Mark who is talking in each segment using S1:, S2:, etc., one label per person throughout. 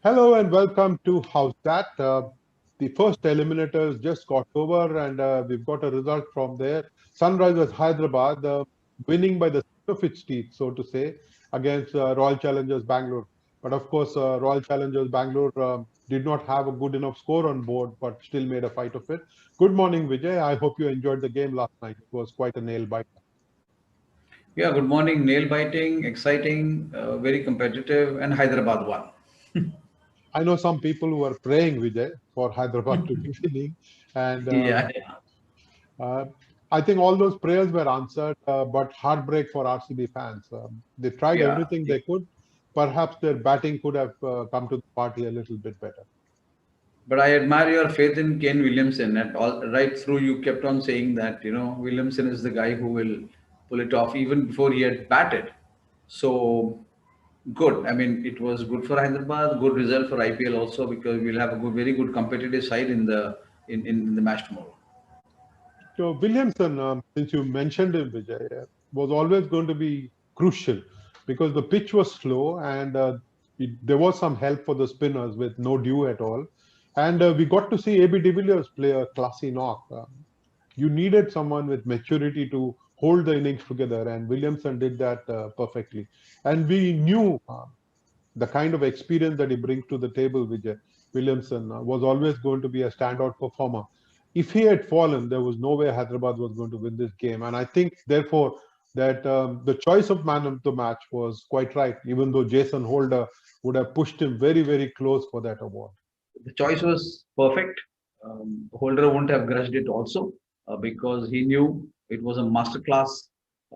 S1: Hello and welcome to How's That? The first eliminators just got over, and we've got a result from there. Sunrisers Hyderabad winning by the skin of its teeth, so to say, against Royal Challengers Bangalore. But of course, Royal Challengers Bangalore did not have a good enough score on board, but still made a fight of it. Good morning, Vijay. I hope you enjoyed the game last night. It was quite a nail biter.
S2: Yeah, good morning. Nail biting, exciting, very competitive, and Hyderabad won.
S1: I know some people who are praying, Vijay, for Hyderabad to be winning, and
S2: Yeah,
S1: Uh, I think all those prayers were answered, but heartbreak for RCB fans. They tried
S2: yeah.
S1: everything they could. Perhaps their batting could have come to the party a little bit better.
S2: But I admire your faith in Kane Williamson. And all right through, you kept on saying that Williamson is the guy who will pull it off even before he had batted. So good. I mean, it was good for Hyderabad. Good result for IPL also because we'll have a very good competitive side in the match tomorrow.
S1: So Williamson, since you mentioned him, Vijay, was always going to be crucial because the pitch was slow and there was some help for the spinners with no dew at all. And we got to see AB de Villiers play a classy knock. You needed someone with maturity to hold the innings together, and Williamson did that perfectly. And we knew the kind of experience that he brings to the table, Vijay. Williamson was always going to be a standout performer. If he had fallen, there was no way Hyderabad was going to win this game. And I think, therefore, that the choice of man of the match was quite right, even though Jason Holder would have pushed him very, very close for that award.
S2: The choice was perfect. Holder wouldn't have grudged it also because he knew it was a masterclass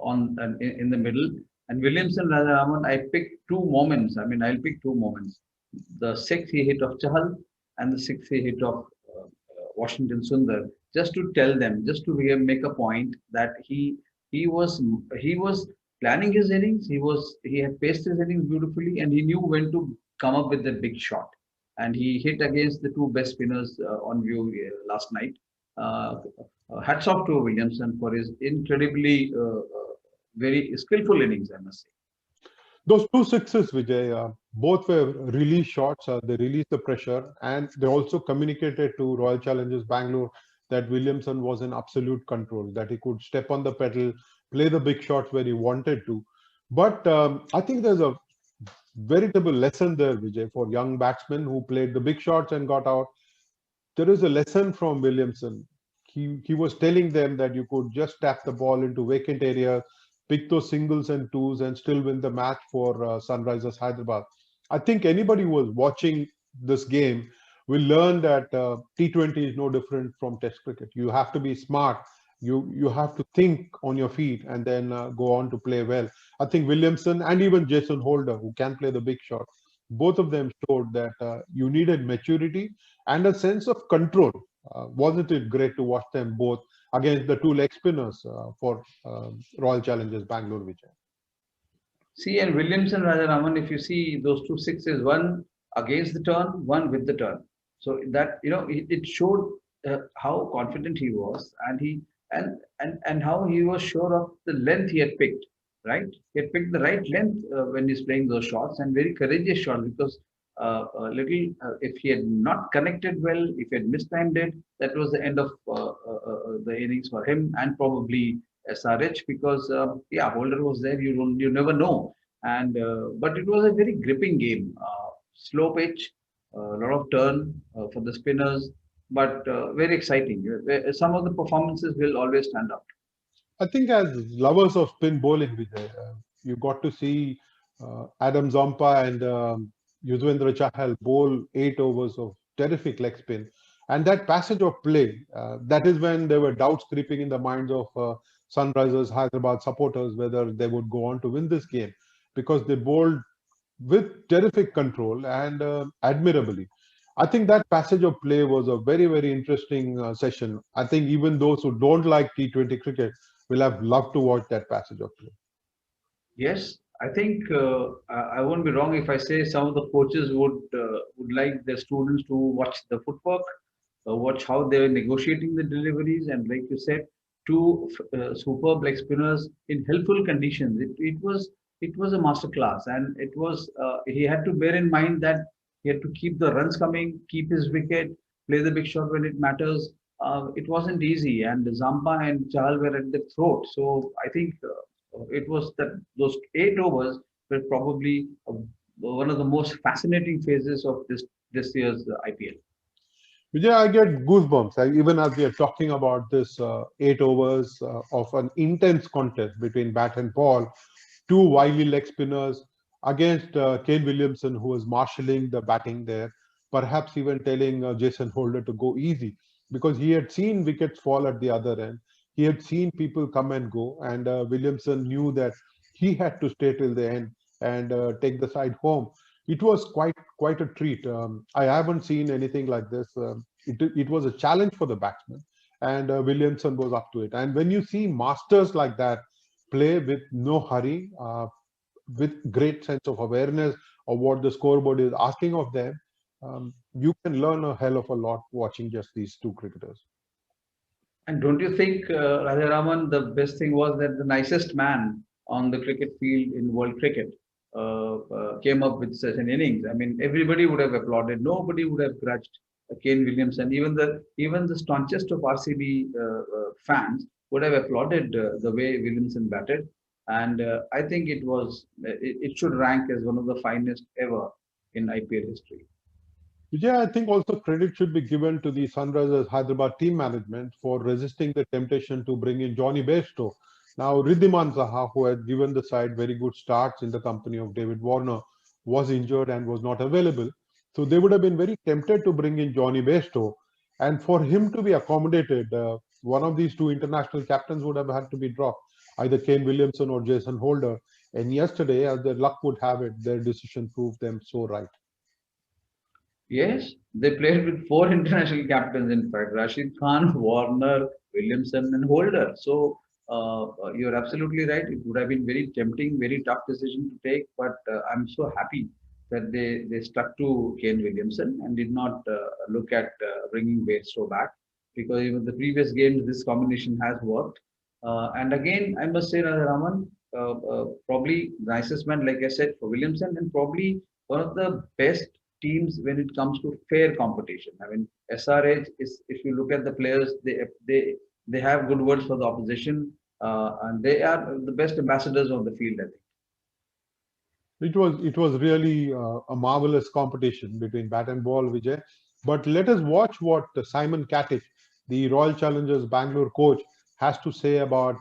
S2: in the middle. And Williamson Rajaraman, I picked two moments. I mean, I'll pick two moments: the sixth he hit of Chahal and the sixth he hit of Washington Sundar. Just to tell them, just to make a point that he was he was planning his innings. He had paced his innings beautifully, and he knew when to come up with the big shot and he hit against the two best spinners on view last night. Uh, Hats off to Williamson for his incredibly very skillful innings, I must say.
S1: Those two sixes, Vijay, both were release shots. They released the pressure, and they also communicated to Royal Challengers Bangalore that Williamson was in absolute control, that he could step on the pedal, play the big shots where he wanted to. But I think there's a veritable lesson there, Vijay, for young batsmen who played the big shots and got out. There is a lesson from Williamson. He was telling them that you could just tap the ball into vacant areas, pick those singles and twos, and still win the match for Sunrisers Hyderabad. I think anybody who was watching this game will learn that T20 is no different from Test cricket. You have to be smart. You have to think on your feet and then go on to play well. I think Williamson and even Jason Holder, who can play the big shot, both of them showed that you needed maturity and a sense of control. Wasn't it great to watch them both against the two leg spinners for Royal Challengers Bangalore, Vijay?
S2: See, and Williamson Rajaraman, if you see those two sixes, one against the turn, one with the turn. So that it showed how confident he was, and how he was sure of the length he had picked. Right, he had picked the right length when he's playing those shots, and very courageous shots because a little if he had not connected well, if he had mistimed it, that was the end of the innings for him and probably SRH because yeah, Holder was there. You never know, and but it was a very gripping game. Slow pitch, a lot of turn for the spinners, but very exciting. Some of the performances will always stand out.
S1: I think as lovers of spin bowling, Vijay, you got to see Adam Zampa and Yuzvendra Chahal bowl 8 overs of terrific leg spin. And that passage of play, that is when there were doubts creeping in the minds of Sunrisers Hyderabad supporters whether they would go on to win this game because they bowled with terrific control and admirably. I think that passage of play was a very, very interesting session. I think even those who don't like T20 cricket will have loved to watch that passage of play.
S2: Yes, I think I won't be wrong if I say some of the coaches would like their students to watch the footwork, watch how they're negotiating the deliveries, and like you said, two superb leg spinners in helpful conditions. It was a master class, and it was he had to bear in mind that he had to keep the runs coming, keep his wicket, play the big shot when it matters. It wasn't easy, and Zampa and Chahal were at the throat. So I think it was that those 8 overs were probably one of the most fascinating phases of this year's IPL.
S1: Vijay, I get goosebumps even as we are talking about this 8 overs of an intense contest between bat and ball, two wily leg spinners against Kane Williamson, who was marshalling the batting there, perhaps even telling Jason Holder to go easy because he had seen wickets fall at the other end. He had seen people come and go, and Williamson knew that he had to stay till the end and take the side home. It was quite a treat. I haven't seen anything like this. It was a challenge for the batsman, and Williamson was up to it. And when you see masters like that play with no hurry, with great sense of awareness of what the scoreboard is asking of them, you can learn a hell of a lot watching just these two cricketers.
S2: And don't you think, Rajaraman, the best thing was that the nicest man on the cricket field in world cricket came up with such an innings? I mean, everybody would have applauded. Nobody would have grudged Kane Williamson. Even the staunchest of RCB fans would have applauded the way Williamson batted. And I think it should rank as one of the finest ever in IPL history.
S1: Yeah, I think also credit should be given to the Sunrisers Hyderabad team management for resisting the temptation to bring in Johnny Bairstow. Now, Riddhiman Saha, who had given the side very good starts in the company of David Warner, was injured and was not available. So they would have been very tempted to bring in Johnny Bairstow. And for him to be accommodated, one of these two international captains would have had to be dropped, either Kane Williamson or Jason Holder. And yesterday, as their luck would have it, their decision proved them so right.
S2: Yes, they played with four international captains, in fact, Rashid Khan, Warner, Williamson, and Holder. So you're absolutely right. It would have been very tempting, very tough decision to take, but I'm so happy that they stuck to Kane Williamson and did not look at bringing Bairstow back because even the previous games this combination has worked. And again, I must say, Raman, probably nicest man, like I said, for Williamson, and probably one of the best teams when it comes to fair competition. I mean, SRH is, if you look at the players, they have good words for the opposition, and they are the best ambassadors on the field, I think.
S1: It was really a marvelous competition between bat and ball, Vijay. But let us watch what Simon Katich, the Royal Challengers Bangalore coach, has to say about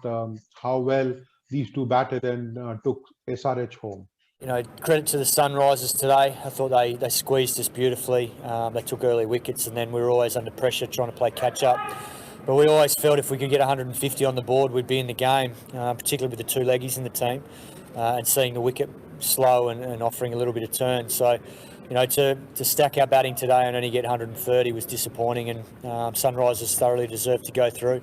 S1: how well these two batted and took SRH home.
S3: Credit to the Sunrisers today. I thought they squeezed us beautifully. They took early wickets, and then we were always under pressure trying to play catch up. But we always felt if we could get 150 on the board, we'd be in the game, particularly with the two leggies in the team, and seeing the wicket slow and offering a little bit of turn. So, to stack our batting today and only get 130 was disappointing, and Sunrisers thoroughly deserved to go through.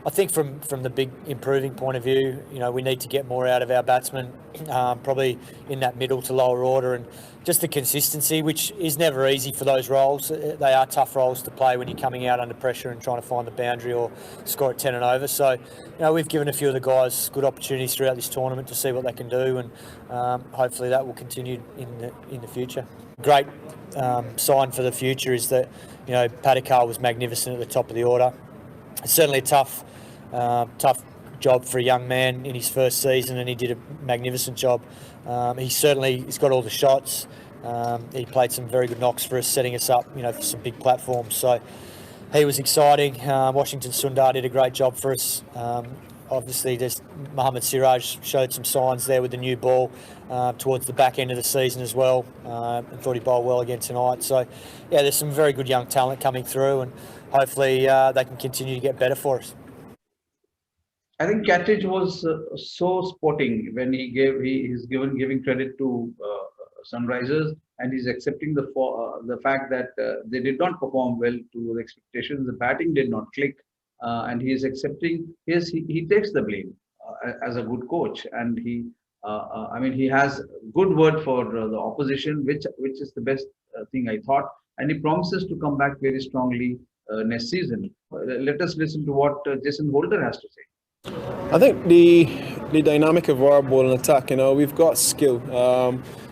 S3: I think from the big improving point of view, we need to get more out of our batsmen, probably in that middle to lower order, and just the consistency, which is never easy for those roles. They are tough roles to play when you're coming out under pressure and trying to find the boundary or score at 10 and over. So, we've given a few of the guys good opportunities throughout this tournament to see what they can do, and hopefully that will continue in the future. Great sign for the future is that, Patakar was magnificent at the top of the order. It's certainly a tough job for a young man in his first season, and he did a magnificent job. He's got all the shots. He played some very good knocks for us, setting us up, for some big platforms. So he was exciting. Washington Sundar did a great job for us. Obviously, Mohammad Siraj showed some signs there with the new ball towards the back end of the season as well, and thought he bowled well again tonight. So, yeah, there's some very good young talent coming through, and hopefully they can continue to get better for us.
S2: I think Catich was so sporting when he's giving credit to Sunrisers, and he's accepting the fact that they did not perform well to the expectations. The batting did not click, and he is accepting. Yes, he takes the blame as a good coach, and I mean, he has good word for the opposition, which is the best thing I thought, and he promises to come back very strongly next season. Let us listen to what Jason Holder has to say.
S4: I think the dynamic of our bowling attack, we've got skill.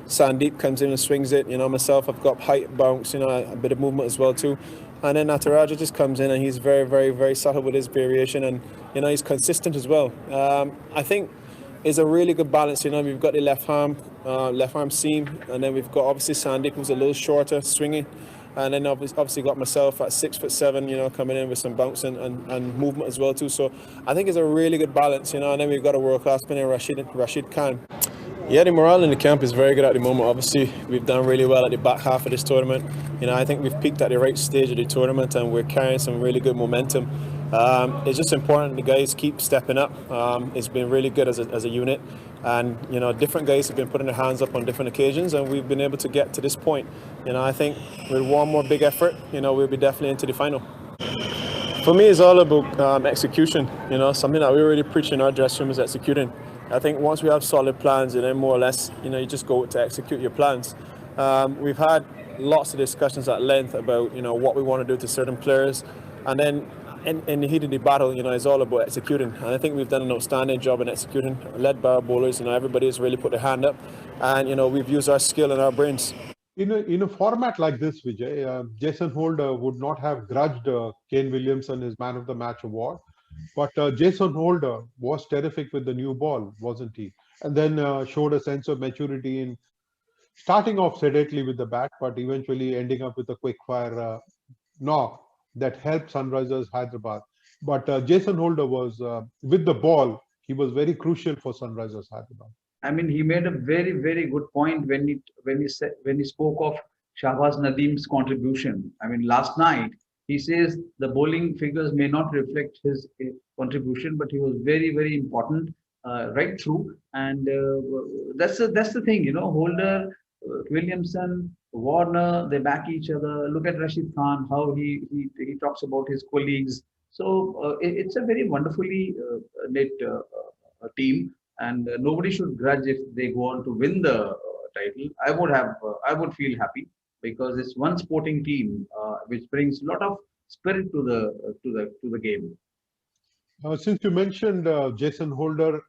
S4: Sandeep comes in and swings it. Myself, I've got height, bounce, a bit of movement as well too. And then Nataraja just comes in and he's very, very, very subtle with his variation, and he's consistent as well. I think it's a really good balance. We've got the left arm seam, and then we've got obviously Sandeep, who's a little shorter, swinging. And then obviously got myself at 6'7", coming in with some bounce and movement as well too. So I think it's a really good balance, And then we've got a world-class spinner, Rashid Khan. Yeah, the morale in the camp is very good at the moment. Obviously, we've done really well at the back half of this tournament. I think we've peaked at the right stage of the tournament, and we're carrying some really good momentum. It's just important the guys keep stepping up. It's been really good as a unit, and different guys have been putting their hands up on different occasions, and we've been able to get to this point. I think with one more big effort, we'll be definitely into the final. For me, it's all about execution. Something that we really preach in our dressing room is executing. I think once we have solid plans, and then more or less, you just go to execute your plans. We've had lots of discussions at length about what we want to do to certain players, and then in the heat of the battle, it's all about executing. And I think we've done an outstanding job in executing, led by our bowlers. Everybody has really put their hand up, and we've used our skill and our brains.
S1: In a format like this, Vijay, Jason Holder would not have grudged Kane Williamson his Man of the Match award, but Jason Holder was terrific with the new ball, wasn't he? And then showed a sense of maturity in starting off sedately with the bat, but eventually ending up with a quick fire knock that helped Sunrisers Hyderabad. But Jason Holder was with the ball. He was very crucial for Sunrisers Hyderabad.
S2: I mean, he made a very, very good point when he spoke of Shahbaz Nadeem's contribution. I mean, last night he says the bowling figures may not reflect his contribution, but he was very, very important right through. And that's the thing, Holder, Williamson, Warner, they back each other. Look at Rashid Khan, how he talks about his colleagues. So it's a very wonderfully knit team. And nobody should grudge if they go on to win the title. I would feel happy because it's one sporting team which brings a lot of spirit to the game.
S1: Since you mentioned Jason Holder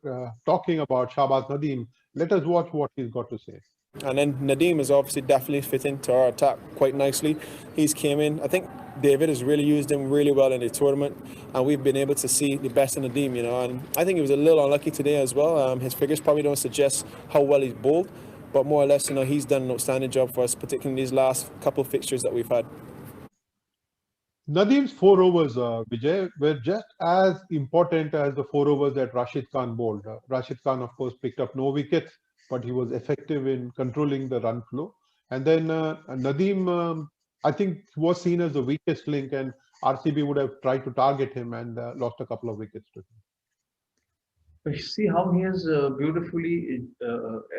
S1: talking about Shahbaz Nadeem, let us watch what he's got to say.
S4: And then Nadeem is obviously definitely fit into our attack quite nicely. He's came in. I think David has really used him really well in the tournament, and we've been able to see the best in Nadeem, And I think he was a little unlucky today as well. His figures probably don't suggest how well he's bowled, but more or less, he's done an outstanding job for us, particularly in these last couple of fixtures that we've had.
S1: Nadeem's 4 overs, Vijay, were just as important as the 4 overs that Rashid Khan bowled. Rashid Khan, of course, picked up no wickets, but he was effective in controlling the run flow. And then Nadeem, I think, was seen as the weakest link, and RCB would have tried to target him and lost a couple of wickets to him.
S2: But see how he has beautifully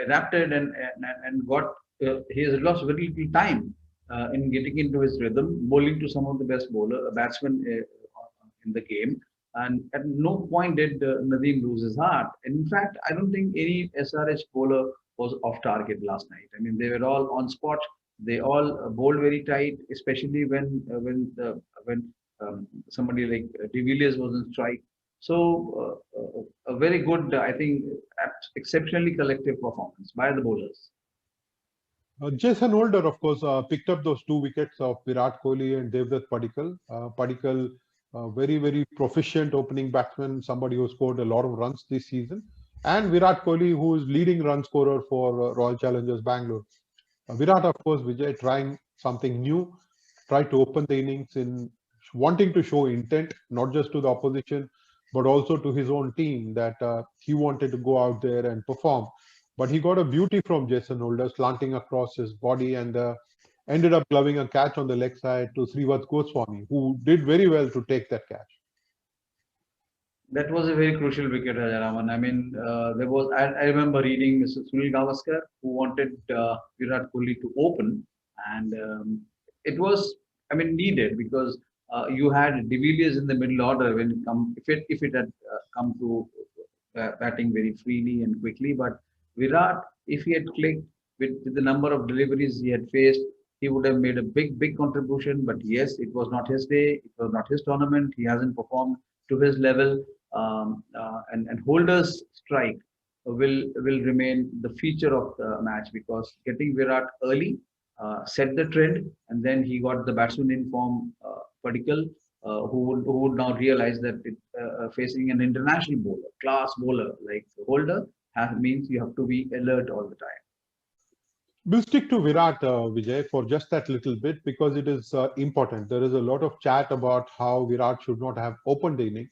S2: adapted and got. He has lost very little time in getting into his rhythm, bowling to some of the best batsmen in the game. And at no point did Nadeem lose his heart. And in fact, I don't think any SRH bowler was off target last night. I mean, they were all on spot. They all bowled very tight, especially when somebody like De Villiers was on strike. So a very good, I think, exceptionally collective performance by the bowlers.
S1: Jason Holder, of course, picked up those 2 wickets of Virat Kohli and Devdutt Padikkal. Padikkal, very, very proficient opening batsman, somebody who scored a lot of runs this season. And Virat Kohli, who is leading run scorer for Royal Challengers Bangalore. Virat, of course, Vijay, trying something new, tried to open the innings in wanting to show intent, not just to the opposition, but also to his own team, that he wanted to go out there and perform. But he got a beauty from Jason Holder, slanting across his body, and ended up gloving a catch on the leg side to Srivat Goswami, who did very well to take that catch.
S2: That was a very crucial wicket, Rajaraman. I mean, I remember reading Mr. Sunil Gavaskar, who wanted Virat Kohli to open, and it was, I mean, needed because you had De Villiers in the middle order when it come, if it had come to batting very freely and quickly. But Virat, if he had clicked with the number of deliveries he had faced, he would have made a big contribution. But yes, it was not his day. It was not his tournament. He hasn't performed to his level. And Holder's strike will remain the feature of the match because getting Virat early set the trend, and then he got the batsman in form, Padikkal, who would now realize that facing an international bowler, class bowler like Holder, means you have to be alert all the time.
S1: We'll stick to Virat, Vijay, for just that little bit because it is important. There is a lot of chat about how Virat should not have opened the inning.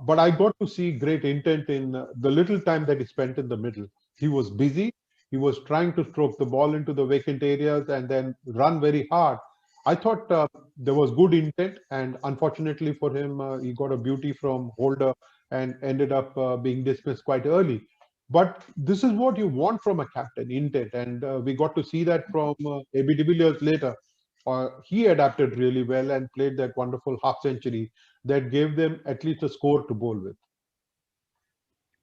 S1: But I got to see great intent in the little time that he spent in the middle. He was busy. He was trying to stroke the ball into the vacant areas and then run very hard. I thought there was good intent, and unfortunately for him, he got a beauty from Holder and ended up being dismissed quite early. But this is what you want from a captain, intent, and we got to see that from AB de Villiers later. He adapted really well and played that wonderful half century that gave them at least a score to bowl with.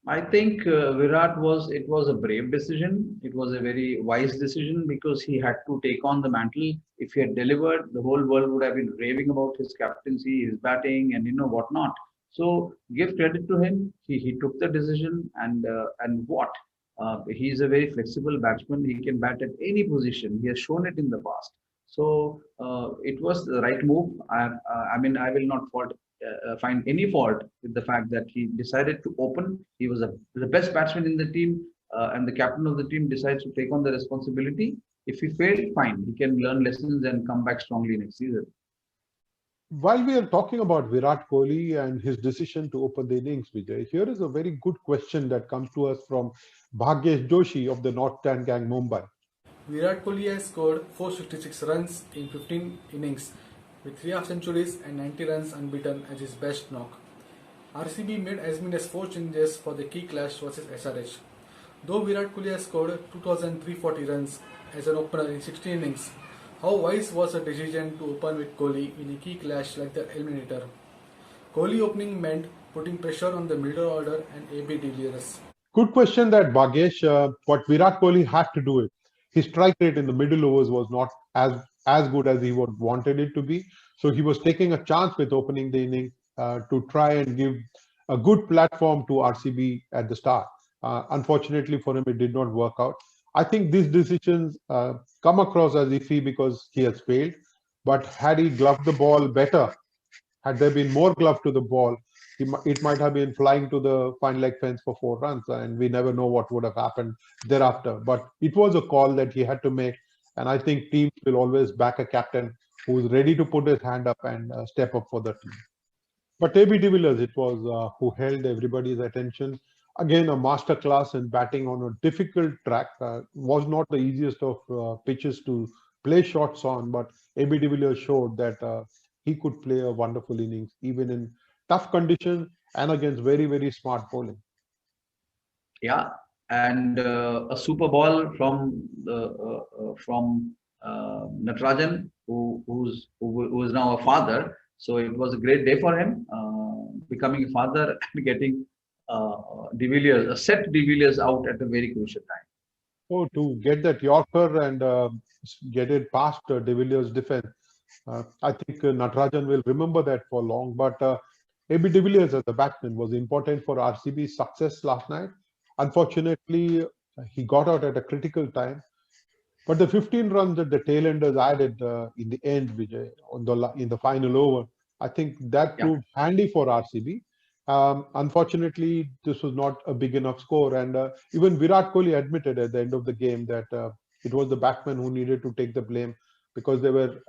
S2: I think it was a brave decision. It was a very wise decision because he had to take on the mantle. If he had delivered, the whole world would have been raving about his captaincy, his batting, and whatnot. So give credit to him. He took the decision, and what? He's a very flexible batsman. He can bat at any position. He has shown it in the past. So it was the right move. I mean, I will not find any fault with the fact that he decided to open. He was the best batsman in the team, and the captain of the team decides to take on the responsibility. If he failed, fine. He can learn lessons and come back strongly next season.
S1: While we are talking about Virat Kohli and his decision to open the innings, Vijay, here is a very good question that comes to us from Bhagyesh Joshi of the North Stand Gang, Mumbai.
S5: Virat Kohli has scored 466 runs in 15 innings with 3 half centuries and 90 runs unbeaten as his best knock. RCB made as many as 4 changes for the key clash versus SRH. Though Virat Kohli has scored 2,340 runs as an opener in 16 innings, how wise was the decision to open with Kohli in a key clash like the eliminator? Kohli opening meant putting pressure on the middle order and AB de Villiers.
S1: Good question that Bhagyesh, but Virat Kohli had to do it. His strike rate in the middle overs was not as good as he would wanted it to be. So he was taking a chance with opening the inning to try and give a good platform to RCB at the start. Unfortunately for him, it did not work out. I think these decisions come across as iffy because he has failed. But had he gloved the ball better, had there been more glove to the ball, it might have been flying to the fine leg fence for 4 runs, and we never know what would have happened thereafter. But it was a call that he had to make, and I think teams will always back a captain who is ready to put his hand up and step up for the team. But AB de Villiers, it was who held everybody's attention. Again, a master class in batting on a difficult track. Was not the easiest of pitches to play shots on, but AB de Villiers showed that he could play a wonderful innings even in tough conditions and against very smart bowling.
S2: Yeah, and a super ball from Natarajan, who is now a father. So it was a great day for him, becoming a father and getting De Villiers, set De Villiers out at a very crucial time.
S1: Oh, to get that Yorker and get it past De Villiers' defense. I think Natarajan will remember that for long. But AB de Villiers as a batsman was important for RCB's success last night. Unfortunately, he got out at a critical time. But the 15 runs that the tailenders added in the end, Vijay, in the final over, I think that proved handy for RCB. Unfortunately, this was not a big enough score. And even Virat Kohli admitted at the end of the game that it was the batsmen who needed to take the blame because they were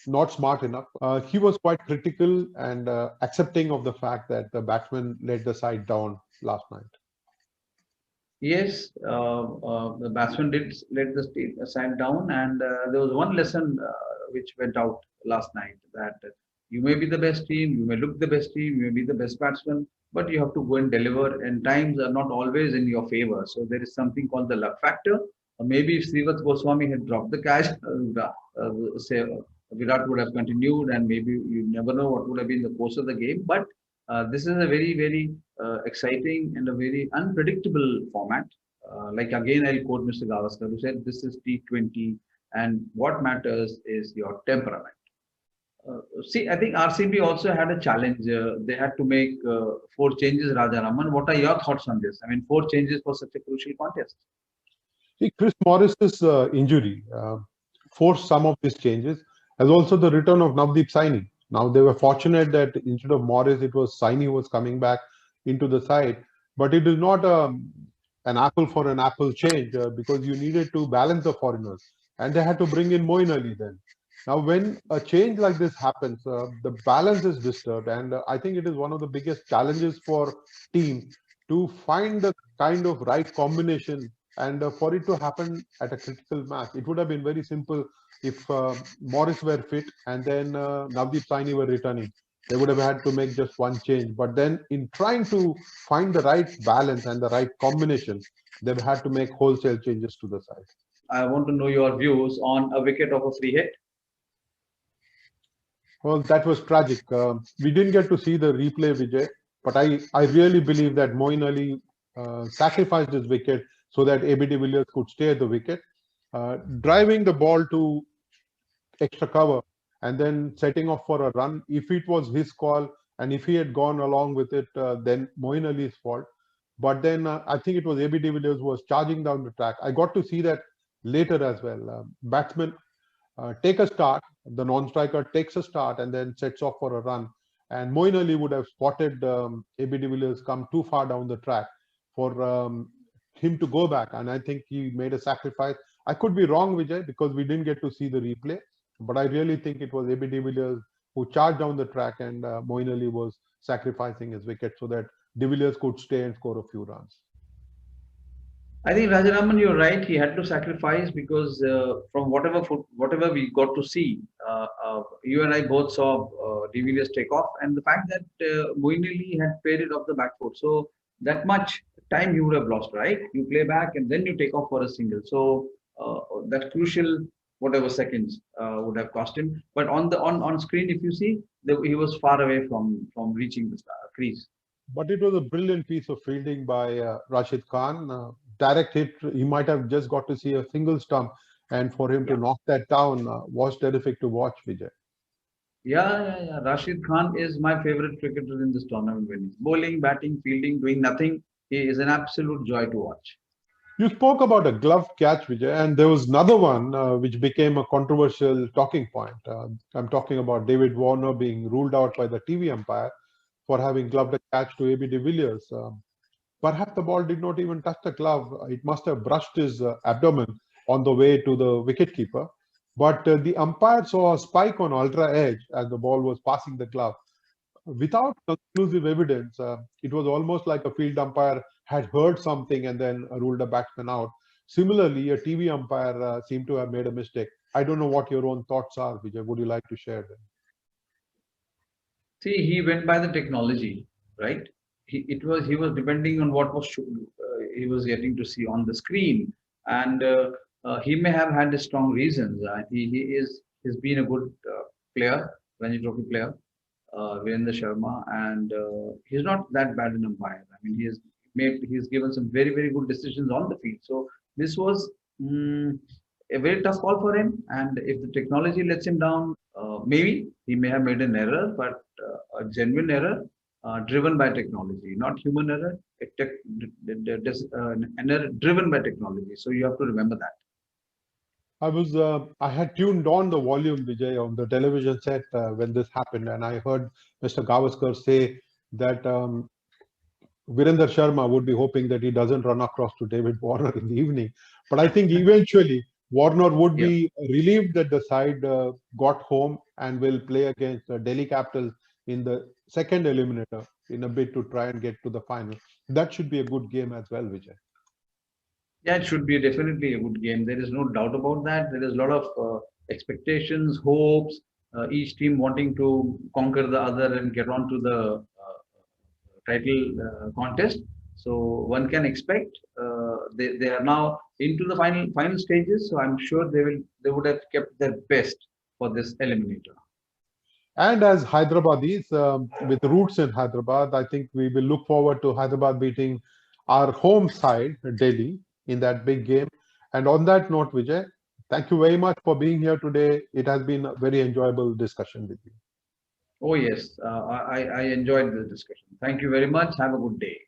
S1: not smart enough. He was quite critical and accepting of the fact that the batsmen let the side down last night.
S2: Yes, the batsman did let the side down, and there was one lesson which went out last night, that You may be the best team, you may look the best team, you may be the best batsman, but you have to go and deliver, and times are not always in your favor. So there is something called the luck factor. Maybe if Srivat Goswami had dropped the catch, say Virat would have continued, and maybe you never know what would have been the course of the game. But this is a very, very exciting and a very unpredictable format. Like again, I'll quote Mr. Gavaskar, who said, "This is T20, and what matters is your temperament." See, I think RCB also had a challenge. They had to make 4 changes. Rajaraman, what are your thoughts on this? I mean, 4 changes for such a crucial contest.
S1: See, Chris Morris's injury forced some of these changes, as also the return of Navdeep Saini. Now, they were fortunate that instead of Morris, it was Saini who was coming back into the side. But it is not an apple for an apple change because you needed to balance the foreigners. And they had to bring in Moeen Ali then. Now, when a change like this happens, the balance is disturbed. And I think it is one of the biggest challenges for teams to find the kind of right combination and for it to happen at a critical match. It would have been very simple if Morris were fit and then Navdeep Saini were returning. They would have had to make just one change. But then in trying to find the right balance and the right combination, they've had to make wholesale changes to the side.
S2: I want to know your views on a wicket of a free hit.
S1: Well, that was tragic. We didn't get to see the replay, Vijay, but I really believe that Moeen Ali sacrificed his wicket so that AB de Villiers could stay at the wicket. Driving the ball to extra cover and then setting off for a run, if it was his call and if he had gone along with it, then Moeen Ali's fault. But then I think it was AB de Villiers who was charging down the track. I got to see that later as well. Batsmen take a start, the non-striker takes a start and then sets off for a run. And Moeen Ali would have spotted AB de Villiers come too far down the track for him to go back. And I think he made a sacrifice. I could be wrong, Vijay, because we didn't get to see the replay. But I really think it was AB de Villiers who charged down the track and Moeen Ali was sacrificing his wicket so that de Villiers could stay and score a few runs.
S2: I think Rajaraman, you're right. He had to sacrifice because from whatever we got to see, you and I both saw de Villiers take off, and the fact that Moeen Ali had faded off the back foot, so that much time you would have lost, right? You play back and then you take off for a single. So that crucial whatever seconds would have cost him. But on screen, if you see, he was far away from reaching the crease.
S1: But it was a brilliant piece of fielding by Rashid Khan. Direct hit, he might have just got to see a single stump, and for him to knock that down was terrific to watch, Vijay.
S2: Yeah. Rashid Khan is my favorite cricketer in this tournament. When he's bowling, batting, fielding, doing nothing, he is an absolute joy to watch.
S1: You spoke about a gloved catch, Vijay, and there was another one which became a controversial talking point. I'm talking about David Warner being ruled out by the TV umpire for having gloved a catch to AB de Villiers. Perhaps the ball did not even touch the glove. It must have brushed his abdomen on the way to the wicketkeeper. But the umpire saw a spike on ultra edge as the ball was passing the glove. Without conclusive evidence, it was almost like a field umpire had heard something and then ruled a batsman out. Similarly, a TV umpire seemed to have made a mistake. I don't know what your own thoughts are, Vijay. Would you like to share them?
S2: See, he went by the technology, right? He was depending on what was he was getting to see on the screen, and he may have had strong reasons. He's been a good player, Ranji Trophy player, Virendra Sharma, and he's not that bad an umpire. I mean, he's given some very, very good decisions on the field. So this was a very tough call for him, and if the technology lets him down, maybe he may have made an error, but a genuine error. Driven by technology, not human error, an error driven by technology. So you have to remember that.
S1: I had tuned on the volume, Vijay, on the television set when this happened, and I heard Mr. Gavaskar say that Virendra Sharma would be hoping that he doesn't run across to David Warner in the evening. But I think eventually Warner would be relieved that the side got home and will play against the Delhi Capitals in the second eliminator in a bid to try and get to the final. That should be a good game as well, Vijay.
S2: Yeah, it should be definitely a good game. There is no doubt about that. There is a lot of expectations, hopes, each team wanting to conquer the other and get on to the title contest. So one can expect they are now into the final stages. So I'm sure they would have kept their best for this eliminator.
S1: And as Hyderabadis with roots in Hyderabad, I think we will look forward to Hyderabad beating our home side, Delhi, in that big game. And on that note, Vijay, thank you very much for being here today. It has been a very enjoyable discussion with you.
S2: Oh yes, I enjoyed the discussion. Thank you very much. Have a good day.